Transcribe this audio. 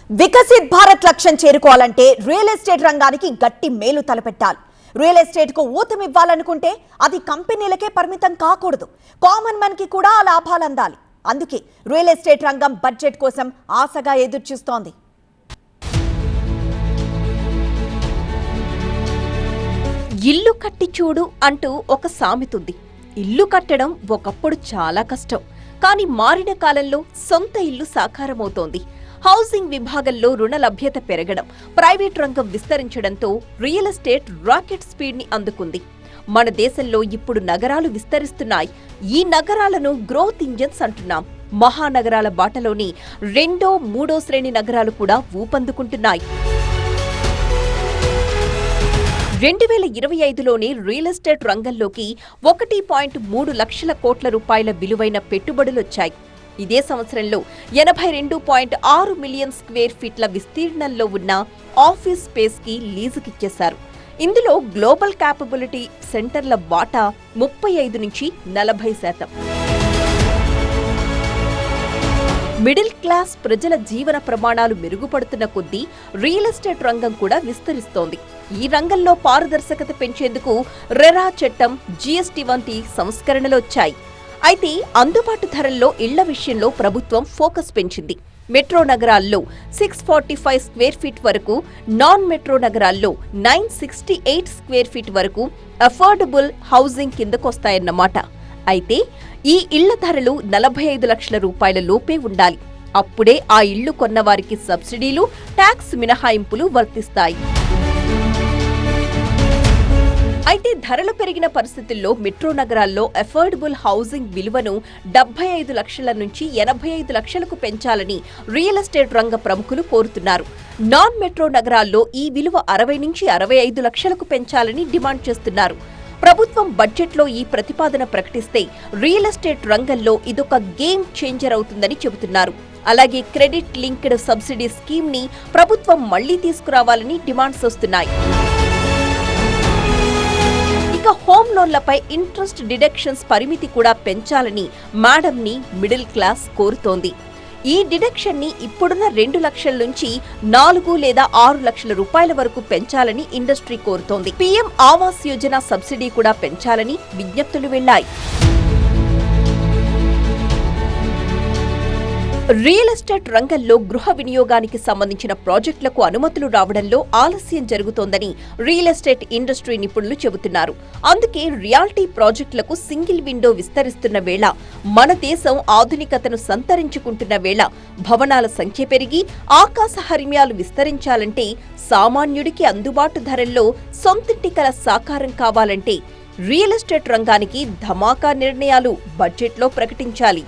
వికసిత్ భారత్ లక్ష్యం చేరుకోవాలంటే real estate రంగానికి గట్టి మేలు తలపెట్టాలి. రియల్ ఎస్టేట్ కు ఊతమివ్వాలనుకుంటే అది కంపెనీలకే పరిమితం కాకూడదు. కామన్ మ్యాన్ కి కూడా ఆ లాభాలు అందాలి. అందుకే రియల్ ఎస్టేట్ రంగం బడ్జెట్ కోసం ఆశగా ఎదురుచూస్తోంది. ఇల్లు కట్టి చూడు అంటూ ఒక సామెతుంది. ఇల్లు కట్టడం ఒకప్పుడు చాలా కష్టం. కానీ మారిన కాలంలో సొంత ఇల్లు సాకారమవుతోంది. హౌసింగ్ విభాగంలో రుణ లభ్యత పెరగడం, ప్రైవేట్ రంగం విస్తరించడంతో రియల్ ఎస్టేట్ రాకెట్ స్పీడ్ ని అందుకుంది. మన దేశంలో ఇప్పుడు నగరాలు విస్తరిస్తున్నాయి. ఈ నగరాలను గ్రోత్ ఇంజన్స్ అంటున్నాం. మహానగరాల బాటలోని 2, 3 శ్రేణి నగరాలు కూడా ఊపందుకుంటున్నాయి. 2025లోనే రియల్ ఎస్టేట్ రంగంలోకి 1.3 లక్షల కోట్ల రూపాయల విలువైన పెట్టుబడులొచ్చాయి. ఇదే సంవత్సరంలో 82.6 మిలియన్ స్క్వేర్ ఫీట్ల విస్తీర్ణంలో ఉన్న ఆఫీస్ స్పేస్ కి లీజుకిచ్చేశారు. ఇందులో గ్లోబల్ క్యాపబిలిటీ సెంటర్ల వాటా 35 నుంచి 40%. మిడిల్ క్లాస్ ప్రజల జీవన ప్రమాణాలు మెరుగుపడుతున్న కొద్దీ రియల్ ఎస్టేట్ రంగం కూడా విస్తరిస్తోంది. ఈ రంగంలో పారదర్శకత పెంచేందుకు రెరా చట్టం, జీఎస్టీ వంటి సంస్కరణలు వచ్చాయి. అయితే అందుబాటు ధరల్లో ఇళ్ల విషయంలో ప్రభుత్వం ఫోకస్ పెంచింది. మెట్రో నగరాల్లో 645 స్క్వేర్ ఫీట్ వరకు, నాన్ మెట్రో నగరాల్లో 968 స్క్వేర్ ఫీట్ వరకు అఫోర్డబుల్ హౌసింగ్ కిందకొస్తాయన్నమాట. అయితే ఈ ఇళ్ల ధరలు 45 లక్షల రూపాయల లోపే ఉండాలి. అప్పుడే ఆ ఇళ్లు కొన్నవారికి సబ్సిడీలు, ట్యాక్స్ మినహాయింపులు వర్తిస్తాయి. అయితే ధరలు పెరిగిన పరిస్థితుల్లో మెట్రో నగరాల్లో అఫోర్డబుల్ హౌసింగ్ విలువను 75 లక్షల నుంచి 85 లక్షలకు పెంచాలని రియల్ ఎస్టేట్ రంగ ప్రముఖులు కోరుతున్నారు. నాన్ మెట్రో నగరాల్లో ఈ విలువ 60 నుంచి 65 లక్షలకు పెంచాలని డిమాండ్ చేస్తున్నారు. ప్రభుత్వం బడ్జెట్లో ఈ ప్రతిపాదన ప్రకటిస్తే రియల్ ఎస్టేట్ రంగంలో ఇదొక గేమ్ చేంజర్ అవుతుందని చెబుతున్నారు. అలాగే క్రెడిట్ లింక్డ్ సబ్సిడీ స్కీమ్ ని ప్రభుత్వం మళ్లీ తీసుకురావాలని డిమాండ్స్ వస్తున్నాయి. ఇక హోమ్ లోన్లపై ఇంట్రెస్ట్ డిడక్షన్స్ పరిమితి కూడా పెంచాలని మేడం ని మిడిల్ క్లాస్ కోరుతోంది. ఈ డిడక్షన్ ని ఇప్పుడున్న 2 లక్షల నుంచి 4 లేదా 6 లక్షల రూపాయల వరకు పెంచాలని ఇండస్ట్రీ కోరుతోంది. పీఎం ఆవాస్ యోజన సబ్సిడీ కూడా పెంచాలని విజ్ఞప్తులు వెళ్లాయి. రియల్ ఎస్టేట్ రంగంలో గృహ వినియోగానికి సంబంధించిన ప్రాజెక్టులకు అనుమతులు రావడంలో ఆలస్యం జరుగుతోందని రియల్ ఎస్టేట్ ఇండస్ట్రీ నిపుణులు చెబుతున్నారు. అందుకే రియాల్టీ ప్రాజెక్టులకు సింగిల్ విండో విస్తరిస్తున్న వేళ, మన దేశం ఆధునికతను సంతరించుకుంటున్న వేళ, భవనాల సంఖ్య పెరిగి ఆకాశ హర్మ్యాలు విస్తరించాలంటే, సామాన్యుడికి అందుబాటు ధరల్లో సొంతింటి కల సాకారం కావాలంటే రియల్ ఎస్టేట్ రంగానికి ధమాకా నిర్ణయాలు బడ్జెట్లో ప్రకటించాలి.